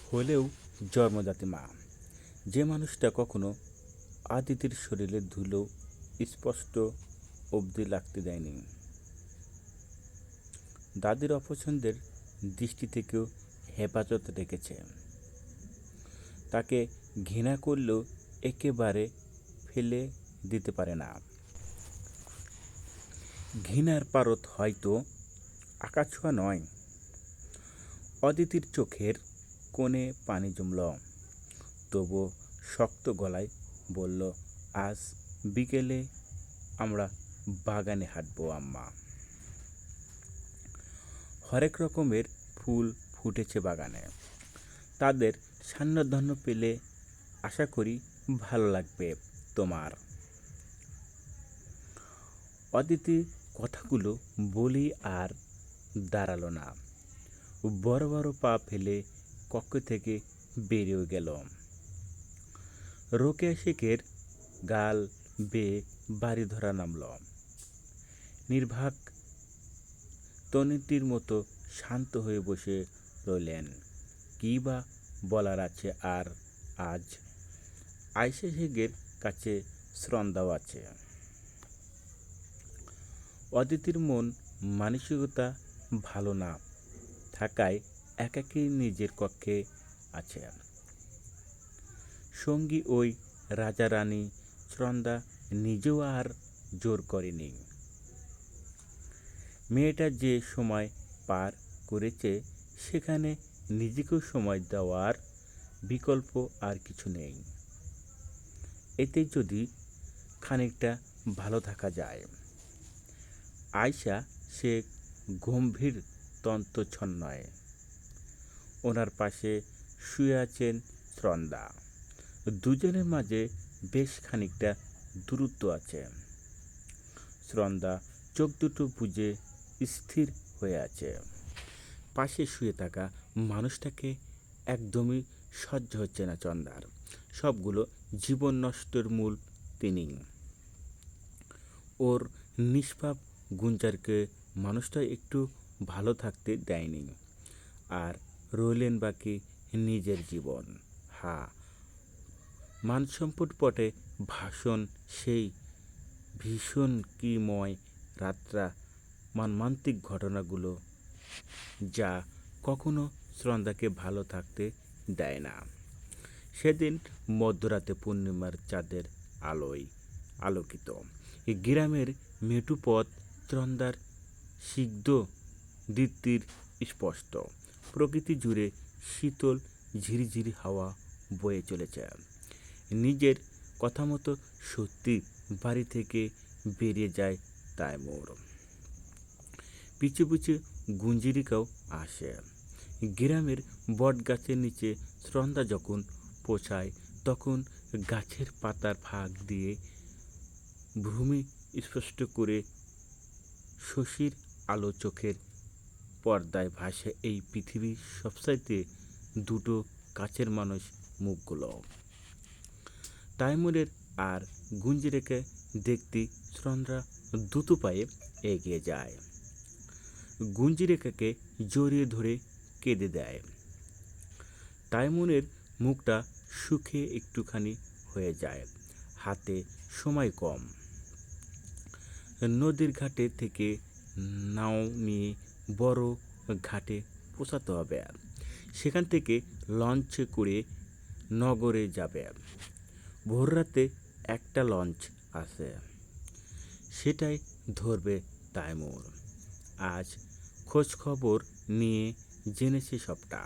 হলেও জন্মদাত্রী মা, যে মানুষটা কখনো আদিতির শরীরের ধুলো স্পষ্ট অবধি লাগতে দেয়নি, দাদির অপছন্দের দৃষ্টি থেকেও হেফাজত রেখেছে, তাকে ঘৃণা করলেও একেবারে ফেলে দিতে পারে না। ঘৃণার পারদ হয়তো আকাশছোঁয়া নয়। অদিতির চোখের কোণে পানি জমল, তবু শক্ত গলায় বলল, আজ বিকেলে আমরা বাগানে হাঁটবো আম্মা। হরেক রকমের ফুল ফুটেছে বাগানে। তাদের সান্নিধ্য পেলে আশা করি ভালো লাগবে তোমার। অদিতি কথাগুলো বলি আর দাঁড়ালো না, বড় বড় পা ফেলে কক্ষ থেকে বেরিয়ে গেল। রোকেয়া শেখের গাল বেয়ে বাড়ি ধরা নামল। নির্বাক তনুটির মতো শান্ত হয়ে বসে রইলেন। কী বা বলার আছে আর আজ? আয়েশা শেখের কাছে শ্রদ্ধাও আছে। অদিতির মন মানসিকতা ভালো না থাকায় একাকী নিজের কক্ষে আছে। সঙ্গী ওই রাজা রানী শ্রদ্ধা নিজেও আর জোর করেনি। মেয়েটা যে সময় পার করেছে সেখানে নিজেকেও সময় দেওয়ার বিকল্প আর কিছু নেই। এতে যদি খানিকটা ভালো থাকা যায়। আয়শা শেখ গম্ভীর তন্তচ্ছন্নয়। ওনার পাশে শুয়ে আছেন শ্রদ্ধা। দুজনের মাঝে বেশ খানিকটা দূরত্ব আছে। শ্রদ্ধা চোখ দুটো বুজে স্থির হয়ে আছে। পাশে শুয়ে থাকা মানুষটাকে একদমই সহ্য হচ্ছে না চন্দার। সবগুলো জীবন নষ্টের মূল তিনি। ওর নিষ্পাপ গুঞ্জারকে মানুষটা একটু ভালো থাকতে দেয়নি, আর রইলেন বাকি নিজের জীবন। মানসম্পদ পটে ভাষণ সেই ভীষণ কিময় রাত্রা মর্মান্তিক ঘটনাগুলো, যা কখনো শ্রদ্ধাকে ভালো থাকতে দেয় না। সেদিন মধ্যরাতে পূর্ণিমার চাঁদের আলোয় আলোকিত এই গ্রামের মেঠু পথ শ্রদ্ধার সিগ্ধ দীপ্তির স্পষ্ট। প্রকৃতি জুড়ে শীতল ঝিরিঝিরি হাওয়া বয়ে চলেছে। নিজের কথা মতো সত্যি বাড়ি থেকে বেরিয়ে যায় তাইমুর। পিছু পিছু গুঞ্জিরিকাও আসে। গ্রামের বট গাছের নিচে শ্রদ্ধা যখন পৌঁছায় তখন গাছের পাতার ফাঁক দিয়ে ভূমি স্পষ্ট করে শশীর আলো চোখের পর্দায় ভাসে এই পৃথিবীর সবচাইতে দুটো কাছের মানুষ মুখগুলো। তাইমুরের আর গুঞ্জিরেকে দেখতে শ্রদ্ধা দ্রুত পায়ে এগিয়ে যায়। গুঞ্জিরেখাকে জড়িয়ে ধরে কেঁদে দেয়। তাইমুরের মুখটা সুখে একটুখানি হয়ে যায়। হাতে সময় কম। নদীর ঘাটে থেকে নাও নিয়ে বড় ঘাটে পৌঁছাতে হবে। সেখান থেকে লঞ্চে করে নগরে যাবে। ভোররাতে একটা লঞ্চ আছে, সেটাই ধরবে তাইমুর। আজ খোঁজ খবর নিয়ে জেনেছে সবটা।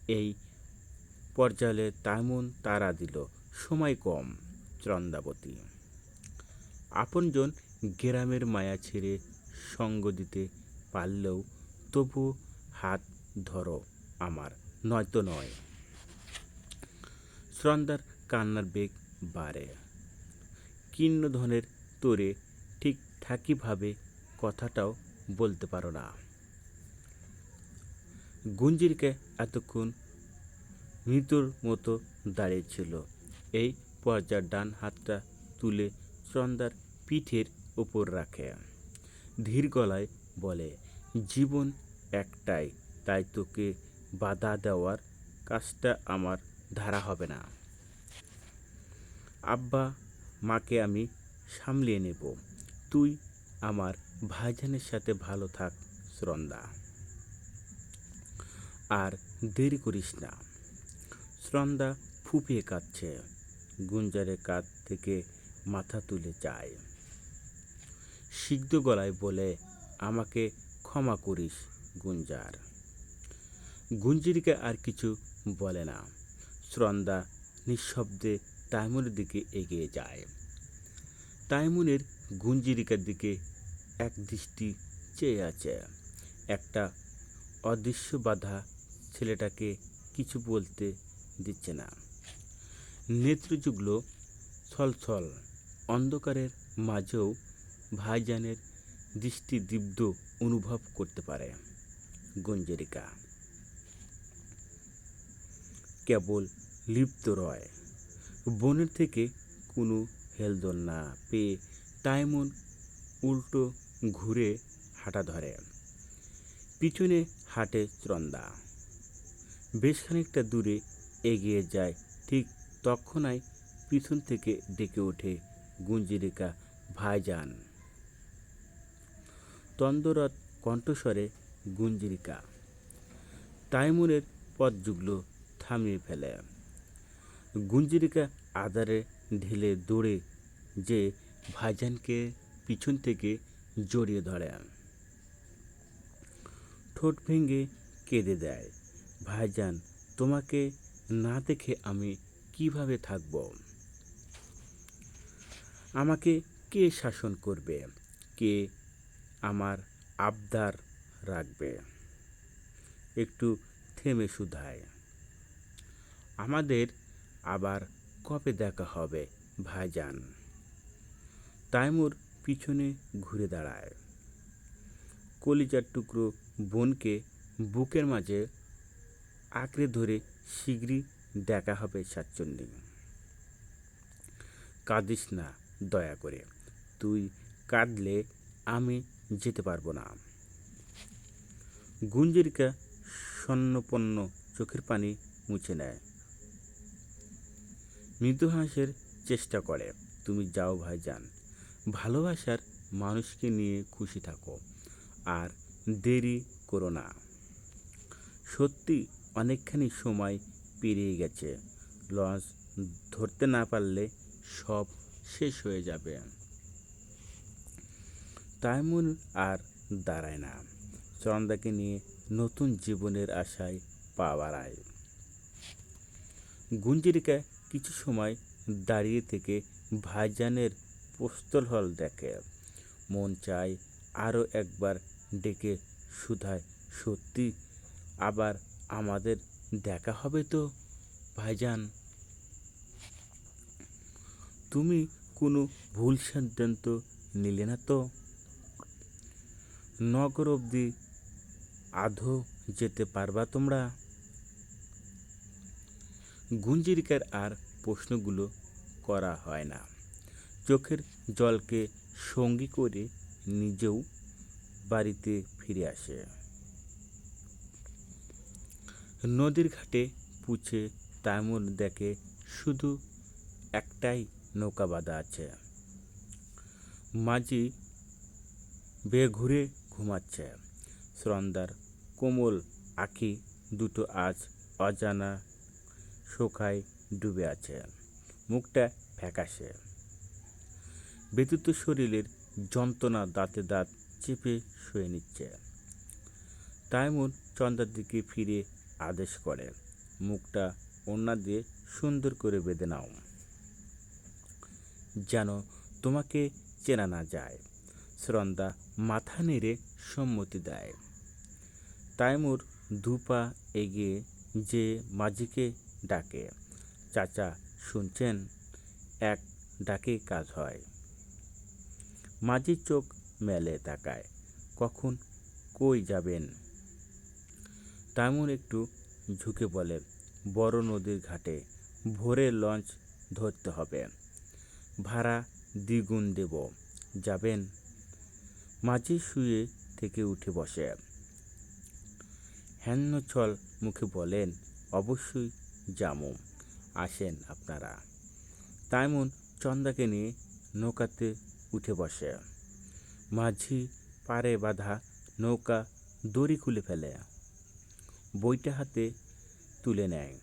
এই পর্যায়ে তাইমুর তাড়া দিল, সময় কম। চন্দ্রাবতী আপনজন গ্রামের মায়া ছেড়ে সঙ্গ দিতে পারলেও তবু হাত ধরো আমার, নয়তো নয়। শ্রদ্ধার কান্নার বেগ বাড়ে। কীর্ণধনের তোরে ঠিকঠাকইভাবে কথাটাও বলতে পারো না। গুঞ্জিরকে এতক্ষণ মৃত্যুর মতো দাঁড়িয়েছিল। এই পর্যায়ে ডান হাতটা তুলে শ্রদ্ধার পিঠের উপর রাখে। ধীর গলায় বলে, জীবন একটাই, তাই তোকে বাধা দেওয়ার কাজটা আমার ধারা হবে না। আব্বা মাকে আমি সামলিয়ে নেব। তুই আমার ভাইজানের সাথে ভালো থাক শ্রন্দা, আর দেরি করিস না। শ্রন্দা ফুপিয়ে কাঁদছে। গুঞ্জারের কাঁধ থেকে মাথা তুলে যায়। সিদ্ধ গলায় বলে, আমাকে ক্ষমা করিস গুঞ্জার। গুঞ্জিরিকা আর কিছু বলে না। শ্রন্দা নিঃশব্দে তাইমুনের দিকে এগিয়ে যায়। তাইমুনের গুঞ্জিরিকার দিকে এক দৃষ্টি চেয়ে আছে। একটা অদৃশ্য বাধা ছেলেটাকে কিছু বলতে দিচ্ছে না। নেত্রযুগ্ল ছলছল অন্ধকারের মাঝেও ভাইজানের দৃষ্টিদীপ্ত অনুভব করতে পারে গুঞ্জরিকা। কেবল লিপ্ত রয়। বনের থেকে কোনো হেলদোল না পেয়ে তাইমুন উল্টো ঘুরে হাঁটা ধরে। পিছনে হাঁটে শ্রন্দা। বেশ খানিকটা দূরে এগিয়ে যায়। ঠিক তক্ষণাৎ পিছন থেকে ডেকে ওঠে গুঞ্জরিকা, ভাইজান। তন্দরত কণ্ঠস্বরে গুঞ্জরিকা তাইমুনের পথযুগল থামিয়ে ফেলে। গুঞ্জরিকা আদারে ঢেলে দৌড়ে যে ভাইজানকে পিছন থেকে জড়িয়ে ধরে, ঠোঁট ভেঙে কেঁদে দেয়। ভাইজান, তোমাকে না দেখে আমি কিভাবে থাকব? আমাকে কে শাসন করবে? কে আমার আবদার রাখবে? একটু থেমে শুধায়, আমাদের আবার কবে দেখা হবে ভাইজান? তাইমুর পিছনে ঘুরে দাঁড়ায়। কলিজার টুকরো বোনকে বুকের মাঝে আঁকড়ে ধরে, শীঘ্রই দেখা হবে সাচ্চন্ডী। কাঁদিস না দয়া করে। তুই কাঁদলে আমি যেতে পারবো না। গুঞ্জরিকা শূন্যপন্ন চোখের পানি মুছে নেয়। মৃদু হাসির চেষ্টা করে। তুমি যাও ভাইজান, ভালোবাসার মানুষকে নিয়ে খুশি থাকো, আর দেরি করো না। সত্যি অনেকখানি সময় পেরিয়ে গেছে। লঞ্চ ধরতে না পারলে সব শেষ হয়ে যাবে। তাইমুন আর দাঁড়ায় না। চন্দাকে নিয়ে নতুন জীবনের আশায় পা বাড়ায়। গুঞ্জরিকা কিছু সময় দাঁড়িয়ে থেকে ভাইজানের পোস্তল হল দেখে। মন চায় আরও একবার ডেকে শুধায়, সত্যি আবার আমাদের দেখা হবে তো ভাইজান? তুমি কোনো ভুল সিদ্ধান্ত নিলে না তো? নগর অবধি আধো যেতে পারবা তোমরা? গুঞ্জরিকার আর প্রশ্নগুলো করা হয় না। চোখের জলকে সঙ্গী করে নিজেও বাড়িতে ফিরে আসে। নদীর ঘাটে পুছে তাইমুন দেখে শুধু একটাই নৌকা বাঁধা আছে। মাঝি বেঘুরে ঘুমাচ্ছে। শ্রন্দার কোমল আঁখি দুটো আজ অজানা শোকায় ডুবে আছে। মুখটা ফ্যাকাশে। ব্যথিত শরীরের যন্ত্রণা দাঁতে দাঁত চেপে শুয়ে নিচ্ছে। তাইমুন চন্দার দিকে ফিরে আদেশ করে, মুখটা ওড়না দিয়ে সুন্দর করে বেঁধে নাও, যেন তোমাকে চেনা না যায়। শ্রন্দা মাথা নেড়ে সম্মতি দেয়। তাইমুর দুপা এগিয়ে যে মাঝিকে ডাকে, চাচা শুনছেন? এক ডাকে কাজ হয়। মাঝির চোখ মেলে তাকায়, কখন কই যাবেন? তাইমুর একটু ঝুঁকে বলে, বড় নদীর ঘাটে ভোরে লঞ্চ ধরতে হবে, ভাড়া দ্বিগুণ দেব, যাবেন? মাঝি শুয়ে থেকে উঠে বসে। হ্যান্যছল মুখে বলেন, অবশ্যই যামু, আসেন আপনারা। তাইমুন চন্দাকে নিয়ে নৌকাতে উঠে বসে। মাঝি পাড়ে বাঁধা নৌকা দড়ি খুলে ফেলে, বইটা হাতে তুলে নেয়।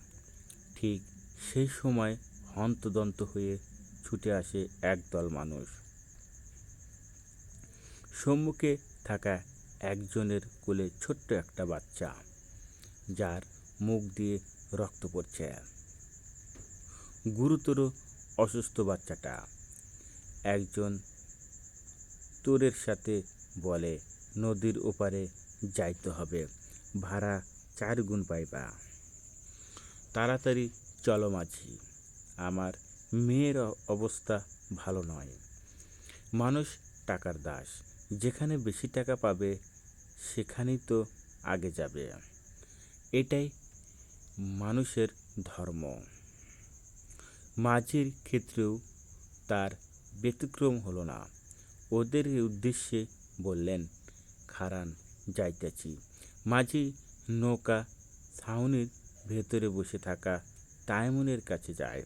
ঠিক সেই সময় হন্তদন্ত হয়ে ছুটে আসে একদল মানুষ। সম্মুখে থাকা একজনের কোলে ছোট্ট একটা বাচ্চা, যার মুখ দিয়ে রক্ত পড়ছে। গুরুতর অসুস্থ বাচ্চাটা। একজন তোরের সাথে বলে, নদীর ওপারে যাইতে হবে, ভাড়া 4 গুণ পাইবা। তাড়াতাড়ি চলো মাঝি, আমার মেয়ের অবস্থা ভালো নয়। মানুষ টাকার দাস, যেখানে বেশি টাকা পাবে সেখানেই তো আগে যাবে। এটাই মানুষের ধর্ম। মাঝির ক্ষেত্রেও তার ব্যতিক্রম হলো না। ওদের উদ্দেশ্যে বললেন, খারান, যাইতেছি। মাঝি নৌকা ছাউনির ভেতরে বসে থাকা তাইমুনের কাছে যায়।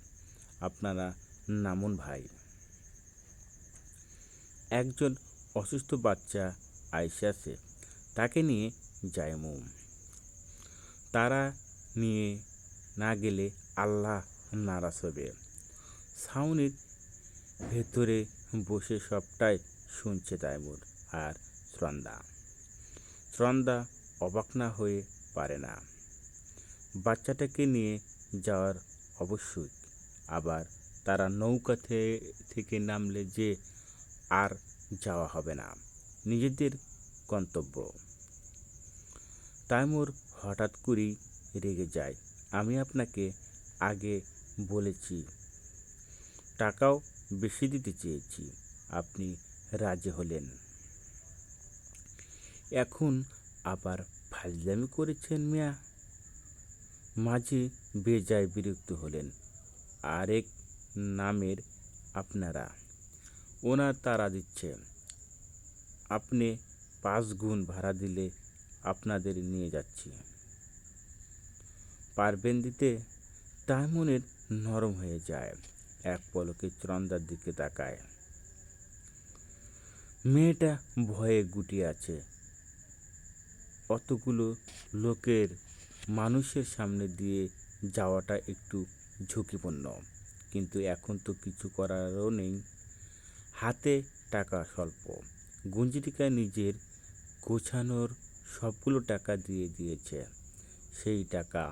আপনারা নামুন ভাই, একজন অসুস্থ বাচ্চা আইসাছে, তাকে নিয়ে যাইমু। তারা নিয়ে না গেলে আল্লাহ নারাজ হবে। ছাউনির ভেতরে বসে সবটাই শুনছে তাইমুর আর শ্রন্দা। শ্রন্দা অবাক না হয়ে পারে না। বাচ্চাটাকে নিয়ে যাওয়ার আবশ্যক। আবার তারা নৌকা থেকে নামলে যে আর যাওয়া হবে না নিজেদের গন্তব্য। তাইমুর হঠাৎ করেই রেগে যায়। আমি আপনাকে আগে বলেছি, টাকাও বেশি দিতে চেয়েছি, আপনি রাজি হলেন, এখন আবার ফাজলামি করেছেন মিয়া। মাঝি বেজায় বিরক্ত হলেন। আরেক নামের আপনারা, ওনার তারা দিচ্ছে, আপনি 5 গুণ ভাড়া দিলে আপনাদের নিয়ে যাচ্ছি, পারবেন দিতে? তাইমুনের নরম হয়ে যায়, এক পলকে চন্দার দিকে তাকায়। মেয়েটা ভয়ে গুটিয়ে আছে। অতগুলো লোকের মানুষের সামনে দিয়ে যাওয়াটা একটু ঝুঁকিপূর্ণ, কিন্তু এখন তো কিছু করারও নেই। হাতে টাকা স্বল্প। গুঞ্জিটিকা নিজের গোছানোর সবগুলো টাকা দিয়ে দিয়েছে। সেই টাকা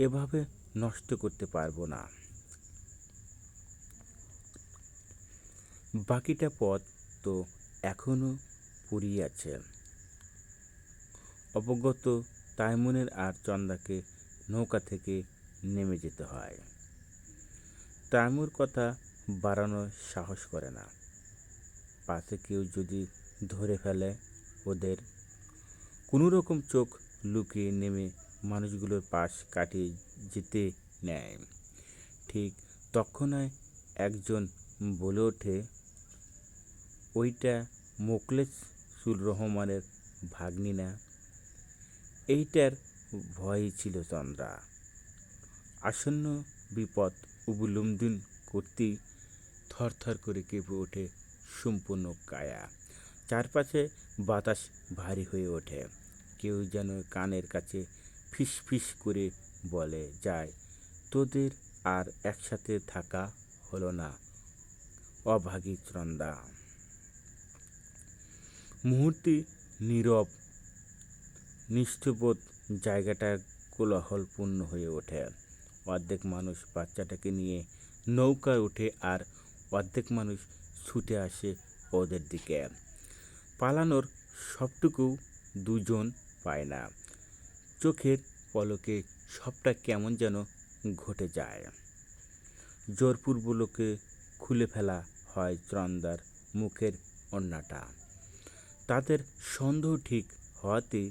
এভাবে নষ্ট করতে পারবো না। বাকিটা পথ তো এখনো পড়েই আছে। অবগত তাইমুনের আর চন্দাকে নৌকা থেকে নেমে যেতে হয়। তাইমুর কথা বাড়ানোর সাহস করে না। পাশে কেউ যদি ধরে ফেলে ওদের। কোনো রকম চোখ লুকিয়ে নেমে মানুষগুলোর পাশ কাটিয়ে যেতে নেয়। ঠিক তখনই একজন বলে ওঠে, ওইটা মোখলেসুর রহমানের ভাগ্নি না? এইটার ভয়ই ছিল চন্দ্রা। আসন্ন বিপদ উপলব্ধি করতেই থরথর করে কেঁপে ওঠে সম্পূর্ণ কায়া। চারপাশে বাতাস ভারী হয়ে ওঠে। কেউ যেন কানের কাছে ফিস ফিস করে বলে যায়, তোদের আর একসাথে থাকা হলো না অভাগী চন্দ্রা। মুহূর্তে নীরব নিষ্ঠবোধ জায়গাটা কোলাহলপূর্ণ হয়ে ওঠে। অর্ধেক মানুষ বাচ্চাটাকে নিয়ে নৌকায় ওঠে আর অর্ধেক মানুষ ছুটে আসে ওদের দিকে। পালানোর সবটুকু দুজন পায় না। চোখের পলকে সবটা কেমন যেন ঘটে যায়। জোরপূর্বক খুলে ফেলা হয় চন্দার মুখের ওড়নাটা। তাদের সন্দেহ ঠিক হওয়াতে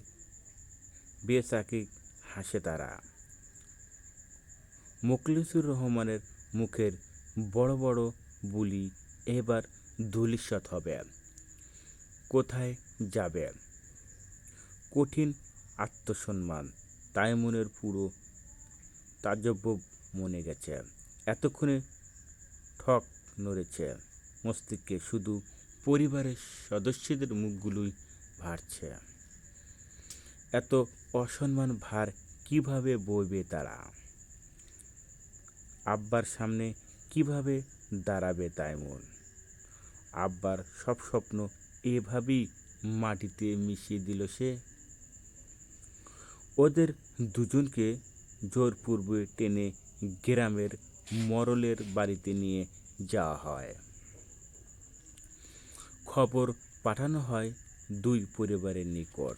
বেচাকে হাসে তারা। মোখলেসুর রহমানের মুখের বড় বড় বুলি এবার ধূলিসাৎ হবে। কোথায় যাবে? কঠিন আত্মসম্মান তাইমুনের পুরো তাজ্জব মনে গেছে। এতক্ষণে ঠক নড়েছে মস্তিষ্কে, শুধু পরিবারের সদস্যদের মুখগুলোই ভাসছে। এত অসম্মান ভার কিভাবে বইবে তারা? আব্বার সামনে কিভাবে দাঁড়াবে তাইমুন? আব্বার সব স্বপ্ন এভাবেই মাটিতে মিশিয়ে দিল সে। ওদের দুজনকে জোরপূর্বে টেনে গ্রামের মরলের বাড়িতে নিয়ে যাওয়া হয়। খবর পাঠানো হয় দুই পরিবারের নিকট।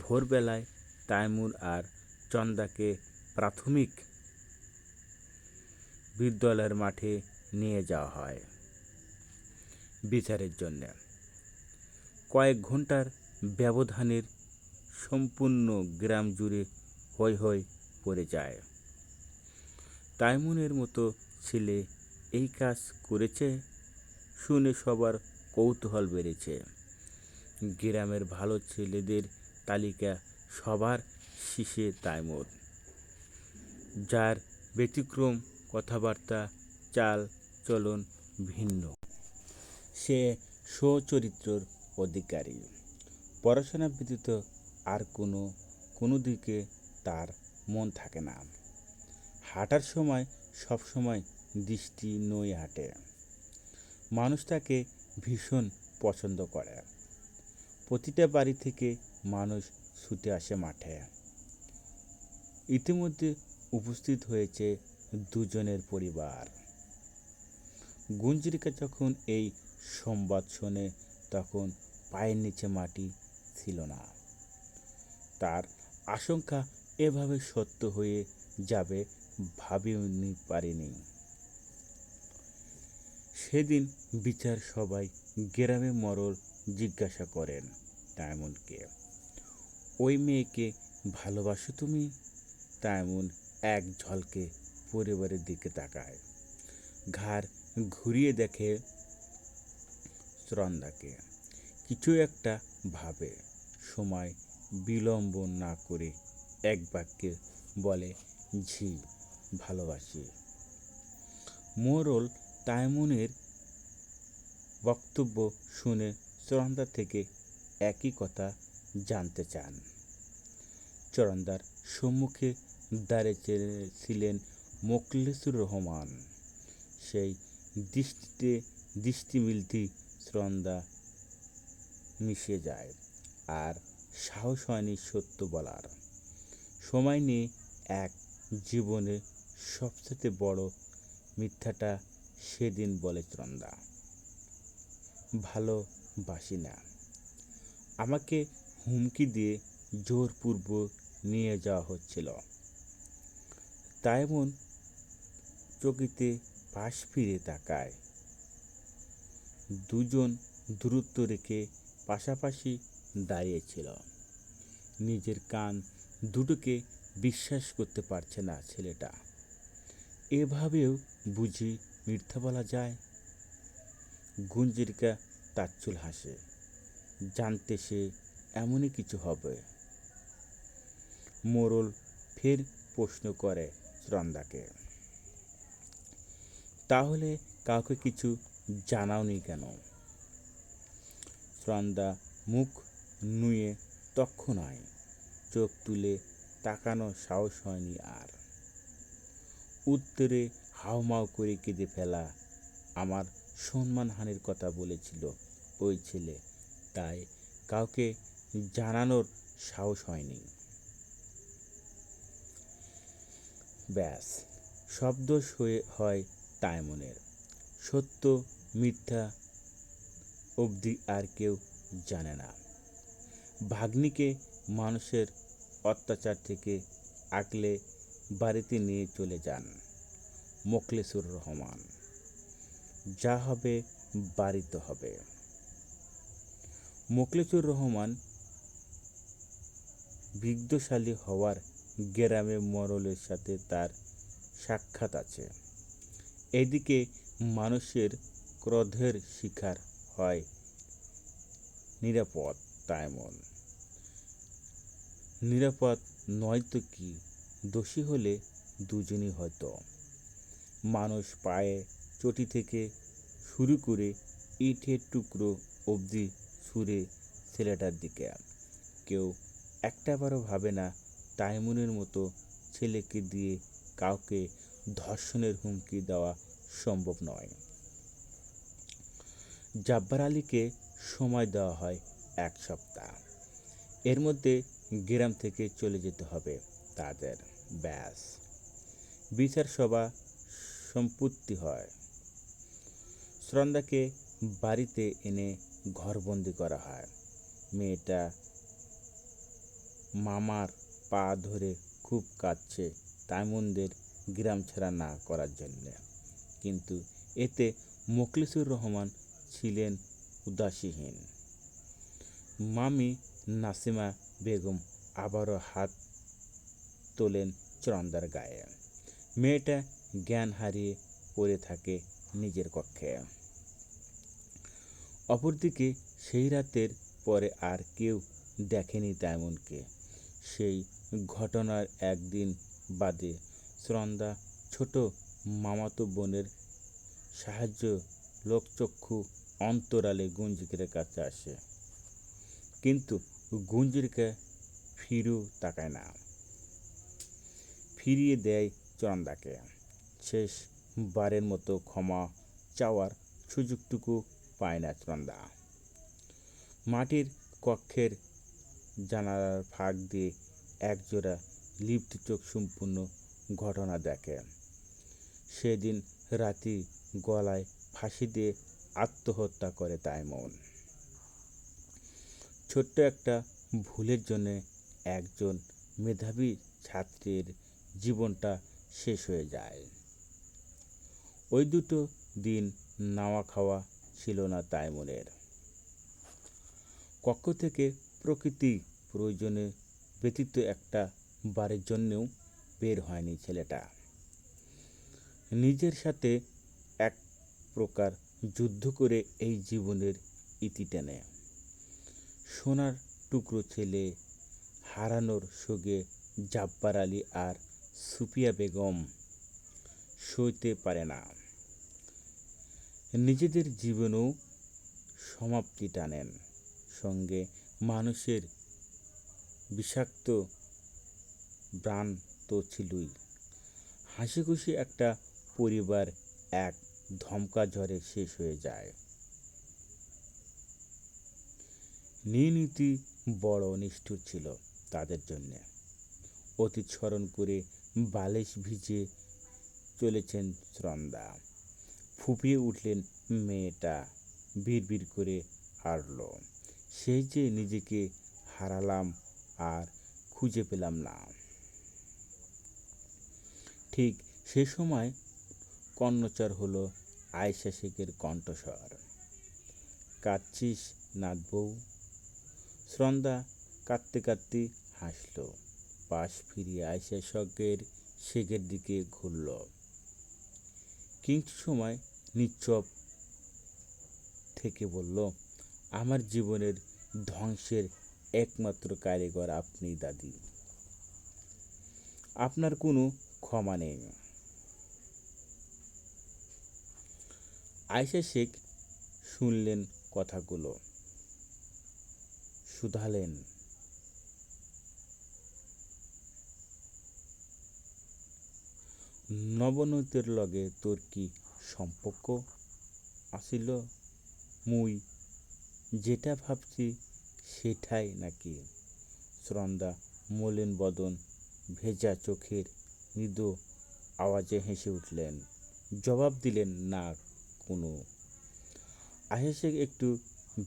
ভোরবেলায় তাইমুর আর চন্দাকে প্রাথমিক বিদ্যালয়ের মাঠে নিয়ে যাওয়া হয় বিচারের জন্য। কয়েক ঘন্টার ব্যবধানের সম্পূর্ণ গ্রাম জুড়ে হৈ হৈ পড়ে যায়। তাইমুনের মতো ছেলে এই কাজ করেছে শুনে সবার কৌতূহল বেড়েছে। গ্রামের ভালো ছেলেদের তালিকা সবার শীর্ষে তাইমুর, যার ব্যতিক্রম কথাবার্তা, চাল চলন ভিন্ন। সে সুচরিত্রের অধিকারী। পড়াশোনা ব্যতীত আর কোনো দিকে তার মন থাকে না। হাঁটার সময় সবসময় দৃষ্টি নয়ে হাঁটে। মানুষ তাকে ভীষণ পছন্দ করে। প্রতিটা বাড়ি থেকে মানুষ ছুটে আসে মাঠে। ইতিমধ্যে উপস্থিত হয়েছে দুজনের পরিবার। গুঞ্জরিকা যখন এই সংবাদ শোনে তখন পায়ের নিচে মাটি ছিল না। তার আশঙ্কা এভাবে সত্য হয়ে যাবে ভাবেনি পারেনি। সেদিন বিচার সবাই গ্রামে মরল জিজ্ঞাসা করেন তাইমুনকে, ওই মেয়েকে ভালোবাসো তুমি? তাইমুন এক ঝলকে পরিবারের দিকে তাকায়, ঘাড় ঘুরিয়ে দেখে চন্দাকে, কিছু একটা ভাবে। সময় বিলম্ব না করে এক বাক্যে বলে, ঝি, ভালোবাসি। মোরল তাইমুনের বক্তব্য শুনে চরণদার থেকে একই কথা জানতে চান। চরণদার সম্মুখে দাঁড়িয়েছিলেন মোখলেসুর রহমান। সেই দৃষ্টিতে দৃষ্টি মিলতেই চরণদা মিশে যায়। আর সাহস হয়নি সত্য বলার। সময় নিয়ে এক জীবনের সবচেয়ে বড় মিথ্যাটা সেদিন বলে চরণদা, ভালোবাসি না। আমাকে হুমকি দিয়ে জোরপূর্বক নিয়ে যাওয়া হচ্ছিল। তাইমুন চকিতে পাশ ফিরে তাকায়। দুজন দূরত্ব রেখে পাশাপাশি দাঁড়িয়েছিল। নিজের কান দুটোকে বিশ্বাস করতে পারছে না ছেলেটা। এভাবেও বুঝি মিথ্যা বলা যায়? গুঞ্জরিকা তাচ্ছল হাসে, জানতে সে এমনই কিছু হবে। মোরল ফের প্রশ্ন করে চন্দাকে, তাহলে কাউকে কিছু জানাওনি কেন? চন্দা মুখ নুয়ে তৎক্ষণাৎ চোখ তুলে তাকানো সাহস হয়নি আর। উত্তরে হাউমাউ করে কেঁদে ফেলা, আমার সম্মানহানির কথা বলেছিল ওই ছেলে, তাই কাউকে জানানোর সাহস হয়নি। ব্যাস, শব্দ হয় তাইমুনের। সত্য মিথ্যা অবধি আর কেউ জানে না। ভাগ্নিকে মানুষের অত্যাচার থেকে আগলে বাড়িতে নিয়ে চলে যান মোখলেসুর রহমান। যা হবে বাড়িতে হবে। মোখলেসুর রহমান বিত্তশালী হওয়ার গ্রামে মরলের সাথে তার সাক্ষাৎ আছে। এদিকে মানুষের ক্রোধের শিকার হয় নিরাপদ তাইমুন। নিরাপদ নয় তো কি? দোষী হলে দুজনই হতো। মানুষ পায়ে চটি থেকে শুরু করে ইটের টুকরো অবধি ছুঁড়ে ছেলেটার দিকে। কেউ একটাবারও ভাবে না তাইমুনের মতো ছেলেকে দিয়ে কাউকে ধর্ষণের হুমকি দেওয়া সম্ভব নয়। জাব্বার আলীকে সময় দেওয়া হয় 1 সপ্তাহ। এর মধ্যে গ্রাম থেকে চলে যেতে হবে তাদের। ব্যাস, বিচার সভা সম্পত্তি হয়। সুনন্দাকে বাড়িতে এনে ঘরবন্দি করা হয়। মেয়েটা মামার পা ধরে খুব কাঁদছে তাইমুনদের গ্রাম ছাড়া না করার জন্যে। কিন্তু এতে মোখলেসুর রহমান ছিলেন উদাসীন। মামি নাসিমা বেগম আবারও হাত তোলেন সুনন্দার গায়ে। মেয়েটা জ্ঞান হারিয়ে পড়ে থাকে নিজের কক্ষে। অপরদিকে সেই রাতের পরে আর কেউ দেখেনি তাইমুনকে। সেই ঘটনার একদিন বাদে সুনন্দা ছোট মামাতো বোনের সাহায্য লোকচক্ষু অন্তরালে গুঞ্জিকের কাছে আসে। কিন্তু গুঞ্জিরকে ফিরেও তাকায় না, ফিরিয়ে দেয় সুনন্দাকে। শেষ বারের মতো ক্ষমা চাওয়ার সুযোগটুকু পায় না সুনন্দা। মাটির কক্ষের জানালার ফাঁক দিয়ে একজোড়া লিপ্ত চোখ সম্পূর্ণ ঘটনা দেখে। সেদিন রাতে গলায় ফাঁসি দিয়ে আত্মহত্যা করে তাইমুন। ছোট্ট একটা ভুলের জন্যে একজন মেধাবী ছাত্রের জীবনটা শেষ হয়ে যায়। ওই দুটো দিন নাওয়া খাওয়া ছিল না তাইমুনের। কক্ষ থেকে প্রকৃতি প্রয়োজনে ব্যতীত একটা বারের জন্যেও বের হয়নি ছেলেটা। নিজের সাথে এক প্রকার যুদ্ধ করে এই জীবনের ইতি টেনে। সোনার টুকরো ছেলে হারানোর শোকে জাব্বার আলী আর সুফিয়া বেগম সইতে পারে না। নিজেদের জীবনেও সমাপ্তি টানেন। সঙ্গে মানুষের বিষাক্ত প্রাণ তো ছিলই। হাসি খুশি একটা পরিবার এক ধমকা ঝড়ে শেষ হয়ে যায়। নিয়তি বড় নিষ্ঠুর ছিল তাদের জন্যে। অতীত স্মরণ করে বালিশ ভিজে চলেছেন সুনন্দা। ফুঁপিয়ে উঠলেন মেয়েটা, বিড়বিড় করে হারল, সেই যে নিজেকে হারালাম আর খুঁজে পেলাম না। ঠিক সে সময় কর্ণচার হলো আয়েশা শেখের কণ্ঠস্বর। কাঁদছিস নাথ বউ? সুনন্দা কাঁদতে কাঁদতে হাসল। পাশ ফিরিয়ে আয়েশা শেখের দিকে ঘুরল। কিছু সময় নিশ্চুপ থেকে বলল, আমার জীবনের ধ্বংসের একমাত্র কারিগর আপনি দাদি। আপনার কোনো ক্ষমা নেই। আয়েশা শেখ শুনলেন কথাগুলো, শুধালেন, নবনীতের লগে তোর কি সম্পর্ক আছিল? মুই যেটা ভাবছি সেটাই নাকি? সুনন্দা মলিন বদন, ভেজা চোখের মৃদু আওয়াজে হেসে উঠলেন। জবাব দিলেন না কোনো। আয়েশা শেখ একটু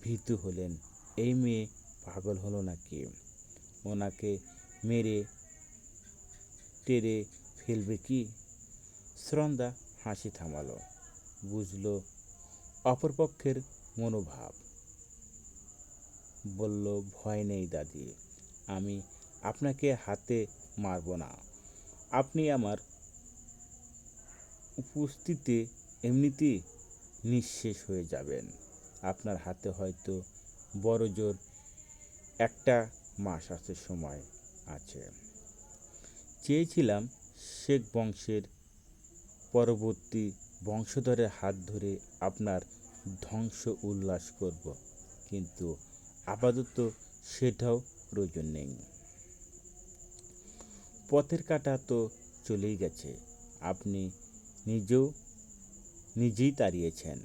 ভীতু হলেন। এই মেয়ে পাগল হলো নাকি? ওনাকে মেরে টেরে ফেলবে কি? সুনন্দা হাসি থামালো, বুঝল অপরপক্ষের মনোভাব। বলল, ভয় নেই দাদি, আমি আপনাকে হাতে মারব না। আপনি আমার উপস্থিতিতে এমনিতেই নিঃশেষ হয়ে যাবেন। আপনার হাতে হয়তো বড় জোর 1 মাস সময় আছে। চেয়েছিলাম শেখ বংশের পরবর্তী বংশধরের হাত ধরে আপনার ধ্বংস উল্লাস করব, কিন্তু আপাতত সেটাও প্রয়োজন নেই। পথের কাঁটা তো চলেই গেছে, আপনি নিজেই তাড়িয়েছেন।